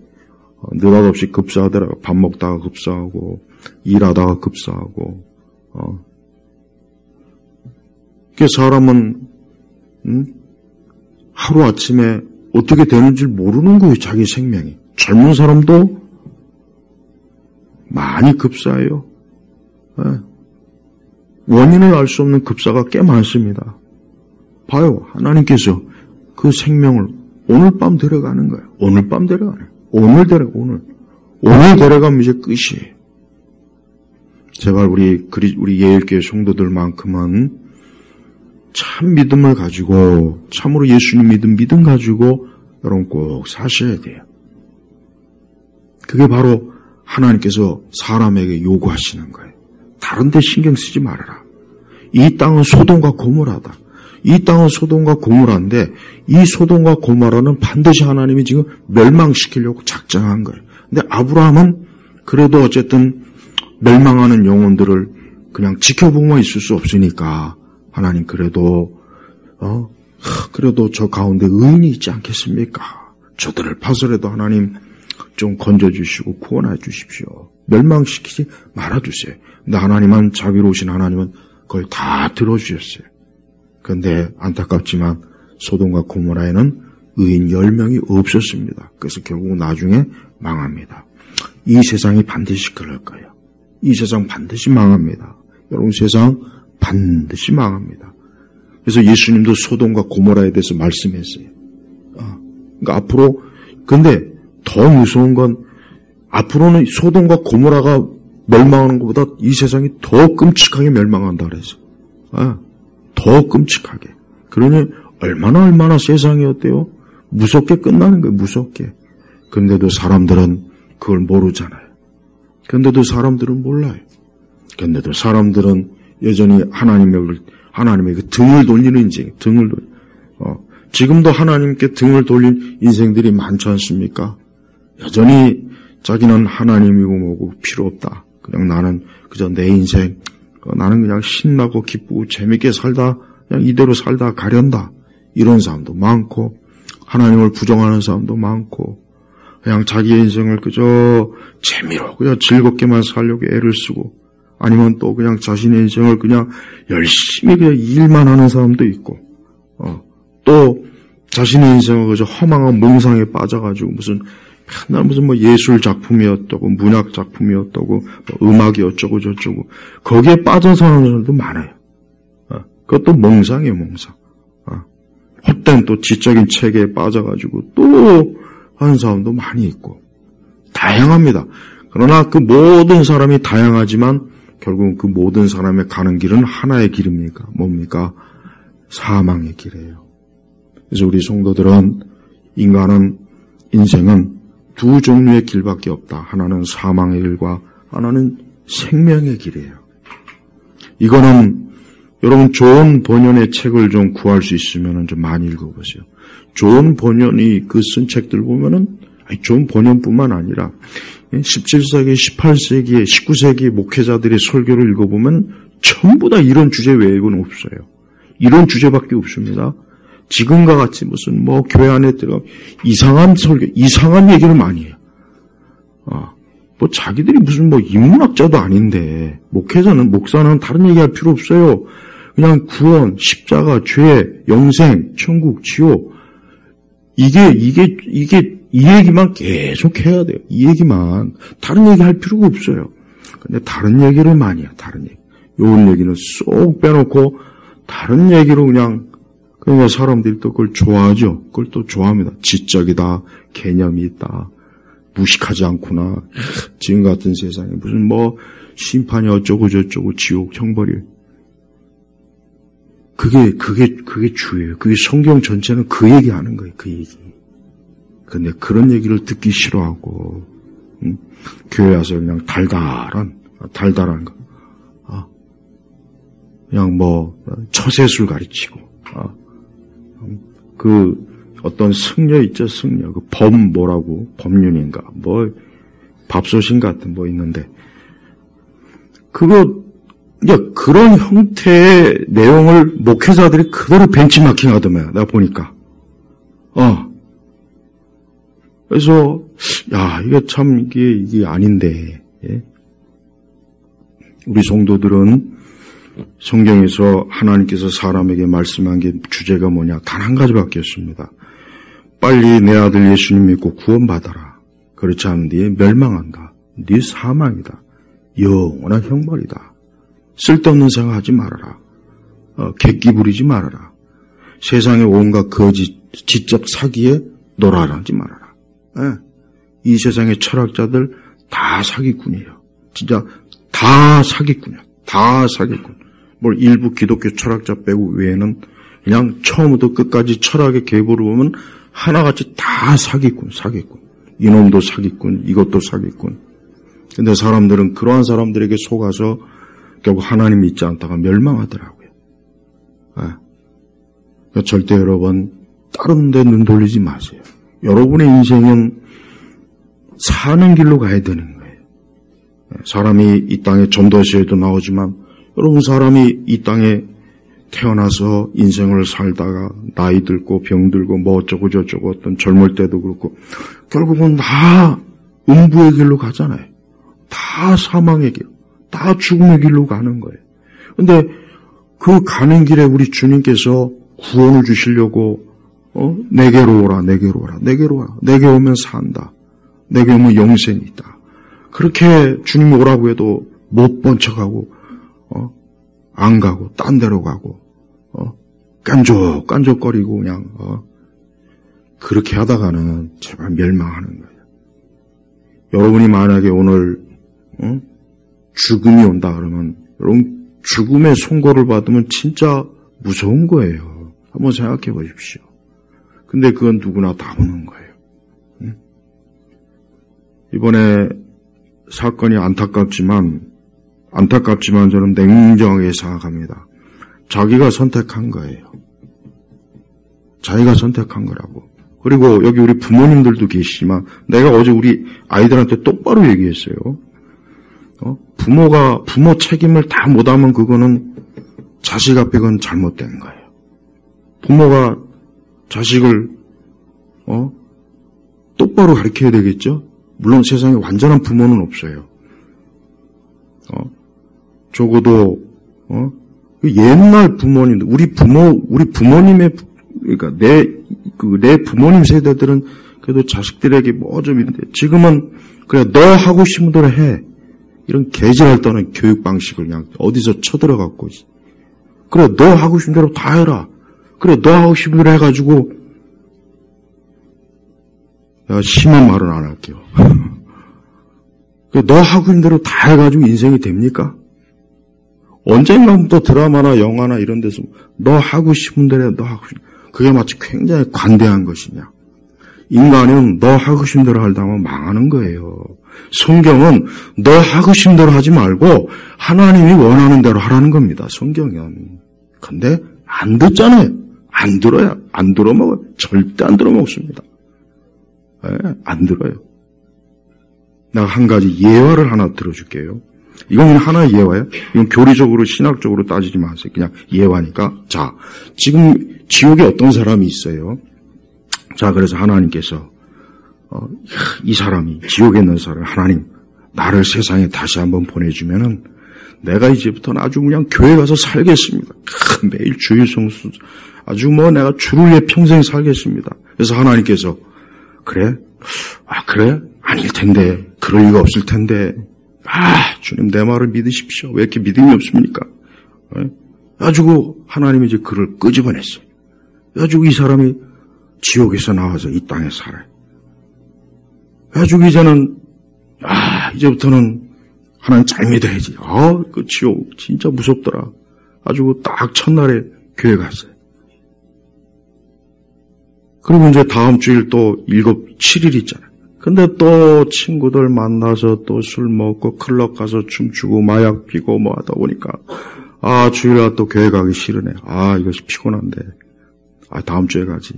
느닷없이 급사하더라고. 밥 먹다가 급사하고 일하다가 급사하고 그 사람은 하루아침에 어떻게 되는지 모르는 거예요. 자기 생명이. 젊은 사람도 많이 급사해요. 네. 원인을 알 수 없는 급사가 꽤 많습니다. 봐요. 하나님께서 그 생명을 오늘 밤 데려가는 거예요. 오늘 데려가면 이제 끝이에요. 제발 우리 예일교회 성도들만큼은 참 믿음을 가지고 참으로 예수님 믿음 가지고 여러분 꼭 사셔야 돼요. 그게 바로 하나님께서 사람에게 요구하시는 거예요. 다른 데 신경 쓰지 말아라. 이 땅은 소돔과 고모라다. 이 땅은 소돔과 고모라인데 이 소돔과 고모라는 반드시 하나님이 지금 멸망시키려고 작정한 거예요. 근데 아브라함은 그래도 어쨌든 멸망하는 영혼들을 그냥 지켜보고만 있을 수 없으니까 하나님 그래도 저 가운데 의인이 있지 않겠습니까? 저들을 봐서라도 하나님 좀 건져주시고 구원해 주십시오. 멸망시키지 말아주세요. 근데 하나님은 자비로우신 하나님은 그걸 다 들어주셨어요. 그런데 안타깝지만 소돔과 고모라에는 의인 10명이 없었습니다. 그래서 결국 나중에 망합니다. 이 세상이 반드시 그럴 거예요. 이 세상 반드시 망합니다. 여러분 세상 반드시 망합니다. 그래서 예수님도 소돔과 고모라에 대해서 말씀했어요. 그러니까 앞으로 근데 더 무서운 건 앞으로는 소돔과 고모라가 멸망하는 것보다 이 세상이 더 끔찍하게 멸망한다 그래서 더 끔찍하게. 그러니 얼마나 세상이 어때요? 무섭게 끝나는 거예요. 무섭게. 그런데도 사람들은 그걸 모르잖아요. 그런데도 사람들은 몰라요. 그런데도 사람들은 여전히 하나님의 그 등을 돌리는 인생, 지금도 하나님께 등을 돌린 인생들이 많지 않습니까? 여전히 자기는 하나님이고 뭐고 필요 없다. 그냥 나는 그저 내 인생, 나는 그냥 신나고 기쁘고 재밌게 살다, 그냥 이대로 살다 가련다. 이런 사람도 많고, 하나님을 부정하는 사람도 많고, 그냥 자기의 인생을 그저 재미로, 그냥 즐겁게만 살려고 애를 쓰고, 아니면 또 그냥 자신의 인생을 그냥 열심히 그냥 일만 하는 사람도 있고, 또 자신의 인생을 그저 허망한 몽상에 빠져가지고 맨날 무슨 뭐 예술 작품이었다고, 문학 작품이었다고, 뭐 음악이 어쩌고 저쩌고, 거기에 빠져 사는 사람도 많아요. 그것도 몽상이에요, 몽상. 헛된 또 지적인 체계에 빠져가지고 또 하는 사람도 많이 있고, 다양합니다. 그러나 그 모든 사람이 다양하지만 결국 그 모든 사람의 가는 길은 하나의 길입니까? 뭡니까? 사망의 길이에요. 그래서 우리 성도들은 인생은 두 종류의 길밖에 없다. 하나는 사망의 길과 하나는 생명의 길이에요. 이거는 여러분 존 버년의 책을 좀 구할 수 있으면 좀 많이 읽어보세요. 존 버년이 그 쓴 책들 보면은 존 버년뿐만 아니라 17세기, 18세기, 19세기 목회자들의 설교를 읽어보면 전부 다 이런 주제 외에는 없어요. 이런 주제밖에 없습니다. 지금과 같이 무슨 뭐 교회 안에 들어가 이상한 설교, 이상한 얘기를 많이 해요. 뭐 자기들이 무슨 뭐 인문학자도 아닌데 목사는 다른 얘기할 필요 없어요. 그냥 구원, 십자가, 죄, 영생, 천국, 지옥 이 얘기만 계속 해야 돼요. 이 얘기만. 다른 얘기 할 필요가 없어요. 근데 다른 얘기를 많이 해요. 다른 얘기. 요런 얘기는 쏙 빼놓고 다른 얘기로 그러니까 사람들이 또 그걸 좋아하죠. 그걸 또 좋아합니다. 지적이다. 개념이 있다. 무식하지 않구나. 지금 같은 세상에 무슨 뭐 심판이 어쩌고 저쩌고 지옥 형벌이. 그게 주예요. 그게 성경 전체는 그 얘기 하는 거예요. 그 얘기. 근데 그런 얘기를 듣기 싫어하고, 교회 와서 그냥 달달한 거. 그냥 뭐, 처세술 가르치고, 어떤 승려 있죠, 승려. 법륜인가, 밥솥인 같은 있는데, 그런 형태의 내용을 목회자들이 그대로 벤치마킹 하더만, 내가 보니까. 그래서, 이게 아닌데, 예? 우리 성도들은 성경에서 하나님께서 사람에게 말씀한 게 주제가 뭐냐? 단 한 가지밖에 없습니다. 빨리 내 아들 예수님 믿고 구원받아라. 그렇지 않은 뒤에 멸망한다. 네 사망이다. 영원한 형벌이다. 쓸데없는 생각하지 말아라. 객기 부리지 말아라. 세상의 온갖 거짓, 지적 사기에 놀아나지 말아라. 이 세상의 철학자들 다 사기꾼이에요. 진짜 다 사기꾼이야. 다 사기꾼. 일부 기독교 철학자 빼고 외에는 그냥 처음부터 끝까지 철학의 계보를 보면 하나같이 다 사기꾼. 이놈도 사기꾼, 이것도 사기꾼. 근데 사람들은 그러한 사람들에게 속아서 결국 하나님 믿지 않다가 멸망하더라고요. 절대 여러분 다른 데 눈 돌리지 마세요. 여러분의 인생은 사는 길로 가야 되는 거예요. 사람이 이 땅에 전도서에도 나오지만 여러분 사람이 이 땅에 태어나서 인생을 살다가 나이 들고 병 들고 뭐 어쩌고 저쩌고 어떤 젊을 때도 그렇고 결국은 다 음부의 길로 가잖아요. 다 사망의 길, 다 죽음의 길로 가는 거예요. 근데 그 가는 길에 우리 주님께서 구원을 주시려고 내게로 오라, 내게로 오라, 내게로 오라. 내게 오면 산다. 내게 오면 영생이 있다. 그렇게 주님이 오라고 해도 못 본 척하고 안 가고 딴 데로 가고 깐족깐족거리고 그냥 그렇게 하다가는 제발 멸망하는 거예요. 여러분이 만약에 오늘 죽음이 온다 그러면 여러분 죽음의 선고를 받으면 진짜 무서운 거예요. 한번 생각해 보십시오. 근데 그건 누구나 다 오는 거예요. 이번에 사건이 안타깝지만 저는 냉정하게 생각합니다. 자기가 선택한 거예요. 자기가 선택한 거라고. 그리고 여기 우리 부모님들도 계시지만 내가 어제 우리 아이들한테 똑바로 얘기했어요. 부모 책임을 다 못하면 그거는 자식 앞에 그건 잘못된 거예요. 부모가 자식을 똑바로 가르쳐야 되겠죠? 물론 세상에 완전한 부모는 없어요. 적어도 옛날 부모님들, 우리 부모님의 그러니까 내 부모님 세대들은 그래도 자식들에게 뭐 좀 있는데 지금은 그래 너 하고 싶은 대로 해 이런 개질할 떠는 교육 방식을 그냥 어디서 쳐들어갖고 그래 너 하고 싶은 대로 다 해라 그래 너 하고 싶은 대로 해가지고 내가 심한 말은 안 할게요. 그래 너 하고 싶은 대로 다 해가지고 인생이 됩니까? 언젠가부터 드라마나 영화나 이런 데서 너 하고 싶은 대로 너 하고 싶은 대로 그게 마치 굉장히 관대한 것이냐. 인간은 너 하고 싶은 대로 하다 보면 망하는 거예요. 성경은 너 하고 싶은 대로 하지 말고 하나님이 원하는 대로 하라는 겁니다. 성경은. 근데 안 듣잖아요. 안 들어요. 안 들어먹어요. 절대 안 들어먹습니다. 안 들어요. 내가 한 가지 예화를 하나 들어줄게요. 이건 하나의 예화예요. 이건 교리적으로 신학적으로 따지지 마세요. 그냥 예화니까. 자, 지금 지옥에 어떤 사람이 있어요. 자, 그래서 하나님께서 이 사람이 지옥에 있는 사람 하나님 나를 세상에 다시 한번 보내주면은 내가 이제부터는 아주 그냥 교회 가서 살겠습니다. 매일 주일 성수 아주 뭐 내가 주를 위해 평생 살겠습니다. 그래서 하나님께서 그래? 그래? 아닐 텐데 그럴 리가 없을 텐데 주님 내 말을 믿으십시오. 왜 이렇게 믿음이 없습니까? 가지고 하나님이 이제 그를 끄집어냈어요. 가지고 이 사람이 지옥에서 나와서 이 땅에 살아요. 가지고 이제는 이제부터는 하나님 잘 믿어야지. 그 지옥 진짜 무섭더라. 가지고 딱 첫날에 교회 갔어요. 그리고 이제 다음 주일 또 7일 있잖아요. 근데 또 친구들 만나서 또 술 먹고 클럽 가서 춤추고 마약 피고 뭐 하다 보니까 주일날 또 교회 가기 싫으네. 이것이 피곤한데. 다음 주에 가지.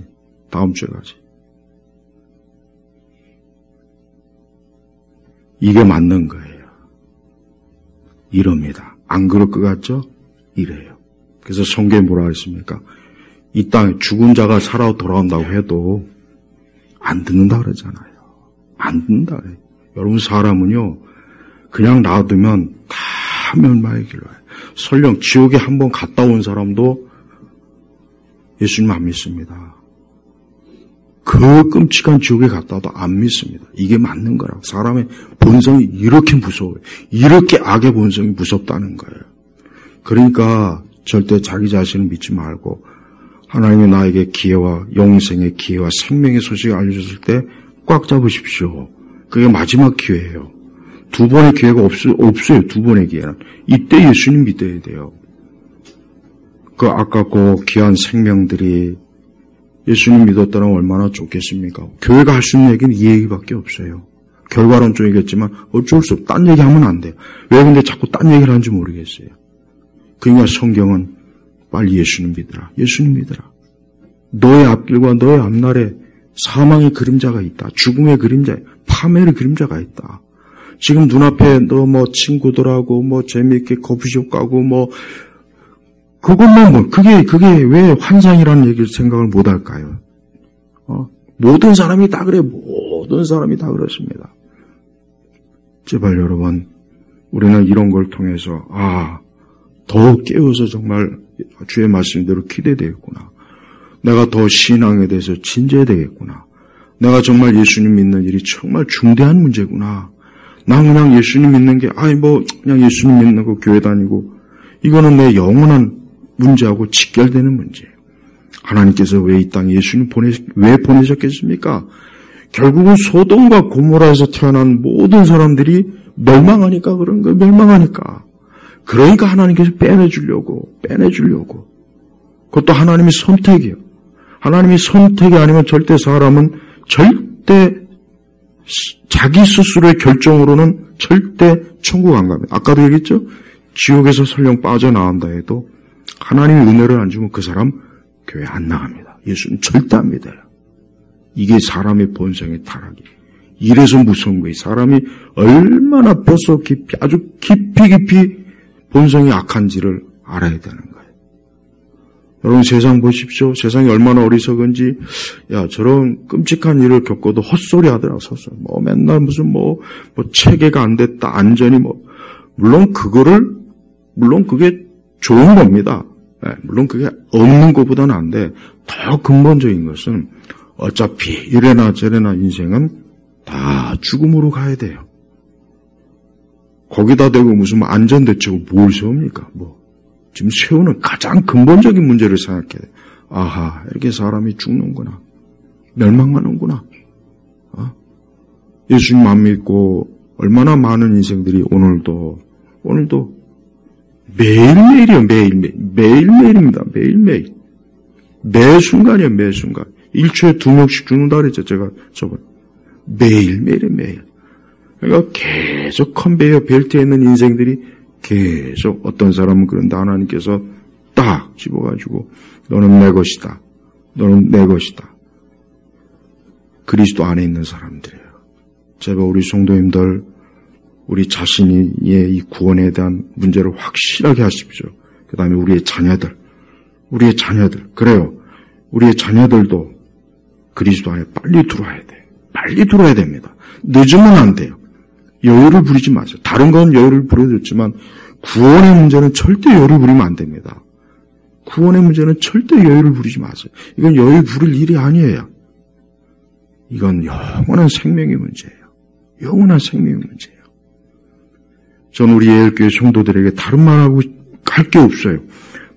이게 맞는 거예요. 이럽니다. 안 그럴 것 같죠? 이래요. 그래서 성경에 뭐라 했습니까? 이 땅에 죽은 자가 살아 돌아온다고 해도 안 듣는다 그러잖아요. 안 듣는다 그래요. 여러분 사람은요 그냥 놔두면 다 멸망의 길로 와요. 설령 지옥에 한번 갔다 온 사람도 예수님 안 믿습니다. 그 끔찍한 지옥에 갔다 와도 안 믿습니다. 이게 맞는 거라고. 사람의 본성이 이렇게 무서워요. 이렇게 악의 본성이 무섭다는 거예요. 그러니까 절대 자기 자신을 믿지 말고 하나님이 나에게 기회와 영생의 기회와 생명의 소식을 알려줬을 때 꽉 잡으십시오. 그게 마지막 기회예요. 두 번의 기회가 없어요. 두 번의 기회는. 이때 예수님 믿어야 돼요. 그 아깝고 귀한 생명들이 예수님 믿었다면 얼마나 좋겠습니까? 교회가 할 수 있는 얘기는 이 얘기밖에 없어요. 결과론적이겠지만 어쩔 수 없어. 딴 얘기하면 안 돼요. 왜 근데 자꾸 딴 얘기를 하는지 모르겠어요. 그러니까 성경은 빨리 예수님 믿으라. 예수님 믿으라. 너의 앞길과 너의 앞날에 사망의 그림자가 있다. 죽음의 그림자, 파멸의 그림자가 있다. 지금 눈앞에 너 친구들하고 재미있게 커피숍 가고 그것만 그게 왜 환상이라는 얘기를 생각을 못 할까요? 모든 사람이 다 그래. 모든 사람이 다 그렇습니다. 제발 여러분, 우리는 이런 걸 통해서 더 깨워서 정말 주의 말씀대로 기대되겠구나. 내가 더 신앙에 대해서 진지해야 되겠구나. 내가 정말 예수님 믿는 일이 정말 중대한 문제구나. 난 그냥 예수님 믿는 게 그냥 예수님 믿는 거 교회 다니고 이거는 내 영원한 문제하고 직결되는 문제예요. 하나님께서 왜 이 땅에 예수님 왜 보내셨겠습니까? 결국은 소돔과 고모라에서 태어난 모든 사람들이 멸망하니까 그런 거예요. 멸망하니까. 그러니까 하나님께서 빼내주려고. 그것도 하나님의 선택이에요. 하나님의 선택이 아니면 절대 사람은 자기 스스로의 결정으로는 절대 천국 안 갑니다. 아까도 얘기했죠? 지옥에서 설령 빠져나온다 해도 하나님의 은혜를 안 주면 그 사람 교회 안 나갑니다. 예수는 절대 안 믿어요. 이게 사람의 본성의 타락이에요. 이래서 무서운 거예요. 사람이 얼마나 아주 깊이 본성이 악한지를 알아야 되는 거예요. 여러분 세상 보십시오. 세상이 얼마나 어리석은지. 저런 끔찍한 일을 겪어도 헛소리 하더라고. 맨날 무슨 체계가 안 됐다. 안전이 물론 그게 좋은 겁니다. 물론 그게 없는 것보다는 안 돼. 더 근본적인 것은 어차피 이래나 저래나 인생은 다 죽음으로 가야 돼요. 거기다 대고 무슨 안전대책을 뭘 세웁니까? 지금 세우는 가장 근본적인 문제를 생각해. 이렇게 사람이 죽는구나. 멸망하는구나. 예수님 안 믿고 얼마나 많은 인생들이 오늘도 매일매일이요. 매일매일입니다. 매일매일. 매순간이에요. 매순간. 1초에 2명씩 죽는다 그랬죠. 제가 저번. 매일매일이에요. 매일. 그러니까 계속 컨베이어 벨트에 있는 인생들이 계속 어떤 사람은 그런데 하나님께서 딱 집어가지고 너는 내 것이다. 너는 내 것이다. 그리스도 안에 있는 사람들이에요. 제발 우리 성도님들 우리 자신의 이 구원에 대한 문제를 확실하게 하십시오. 그 다음에 우리의 자녀들. 그래요. 우리의 자녀들도 그리스도 안에 빨리 들어와야 돼. 빨리 들어와야 됩니다. 늦으면 안 돼요. 여유를 부리지 마세요. 다른 건 여유를 부려줬지만 구원의 문제는 절대 여유를 부리면 안 됩니다. 구원의 문제는 절대 여유를 부리지 마세요. 이건 여유 부릴 일이 아니에요. 이건 영원한 생명의 문제예요. 영원한 생명의 문제예요. 저는 우리 예일교회 성도들에게 다른 말하고 할 게 없어요.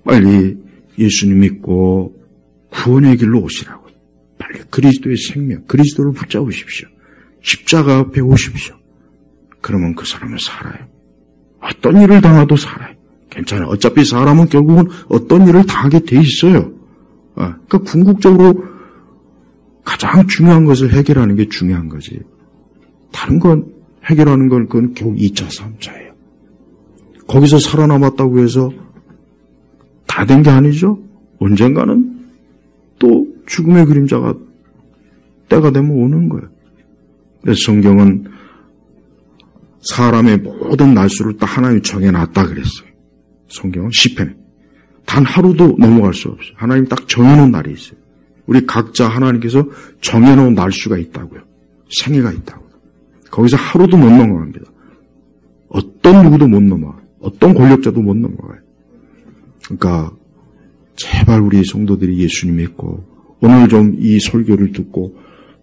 빨리 예수님 믿고 구원의 길로 오시라고. 빨리 그리스도의 생명, 그리스도를 붙잡으십시오. 십자가 앞에 오십시오. 그러면 그 사람은 살아요. 어떤 일을 당해도 살아요. 괜찮아요. 어차피 사람은 결국은 어떤 일을 당하게 돼 있어요. 그러니까 궁극적으로 가장 중요한 것을 해결하는 게 중요한 거지. 다른 건 해결하는 건 그건 겨우 2차, 3차예요. 거기서 살아남았다고 해서 다 된 게 아니죠. 언젠가는 또 죽음의 그림자가 때가 되면 오는 거예요. 그래서 성경은 사람의 모든 날수를 딱 하나님이 정해놨다 그랬어요. 성경은 시편에. 단 하루도 넘어갈 수 없어요. 하나님이 딱 정해놓은 날이 있어요. 우리 각자 하나님께서 정해놓은 날수가 있다고요. 생애가 있다고요. 거기서 하루도 못 넘어갑니다. 어떤 누구도 못 넘어가요. 어떤 권력자도 못 넘어가요. 그러니까 제발 우리 성도들이 예수님 믿고 오늘 좀 이 설교를 듣고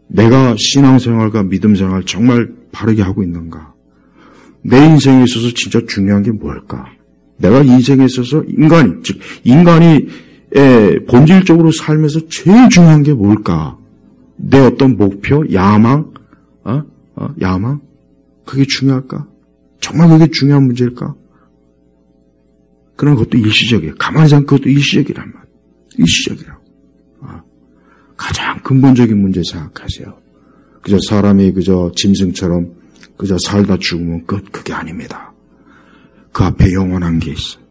내가 신앙생활과 믿음생활 정말 바르게 하고 있는가? 내 인생에 있어서 진짜 중요한 게 뭘까? 내가 인생에 있어서 인간이 본질적으로 살면서 제일 중요한 게 뭘까? 내 어떤 목표, 야망, 야망? 그게 중요할까? 정말 그게 중요한 문제일까? 그런 것도 일시적이에요. 가만히 생각하면 그것도 일시적이란 말이에요. 일시적이라고. 가장 근본적인 문제 생각하세요. 그저 사람이 그저 짐승처럼 그저 살다 죽으면 그게 아닙니다. 그 앞에 영원한 게 있어요.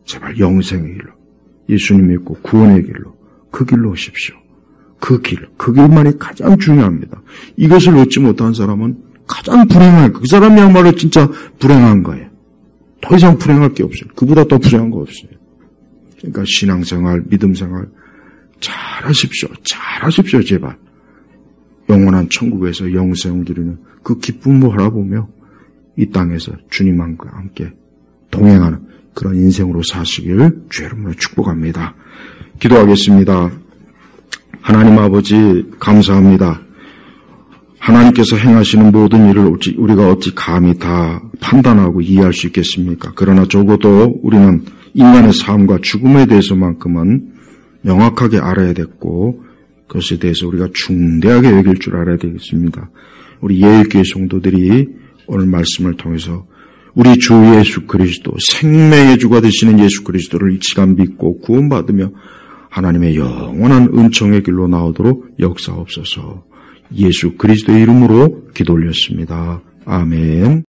제발 영생의 길로, 예수님 믿고 구원의 길로, 그 길로 오십시오. 그 길만이 가장 중요합니다. 이것을 얻지 못한 사람은 가장 불행할 그 사람이야말로 진짜 불행한 거예요. 더 이상 불행할 게 없어요. 그보다 더 불행한 거 없어요. 그러니까 신앙생활, 믿음생활 잘하십시오 제발. 영원한 천국에서 영생을 누리는 그 기쁨을 바라보며 이 땅에서 주님과 함께 동행하는 그런 인생으로 사시길 주의 이름으로 축복합니다. 기도하겠습니다. 하나님 아버지 감사합니다. 하나님께서 행하시는 모든 일을 우리가 어찌 감히 다 판단하고 이해할 수 있겠습니까? 그러나 적어도 우리는 인간의 삶과 죽음에 대해서만큼은 명확하게 알아야 됐고 그것에 대해서 우리가 중대하게 여길 줄 알아야 되겠습니다. 우리 예일교회 성도들이 오늘 말씀을 통해서 우리 주 예수 그리스도 생명의 주가 되시는 예수 그리스도를 이 시간 믿고 구원받으며 하나님의 영원한 은총의 길로 나오도록 역사옵소서. 예수 그리스도의 이름으로 기도 올렸습니다. 아멘.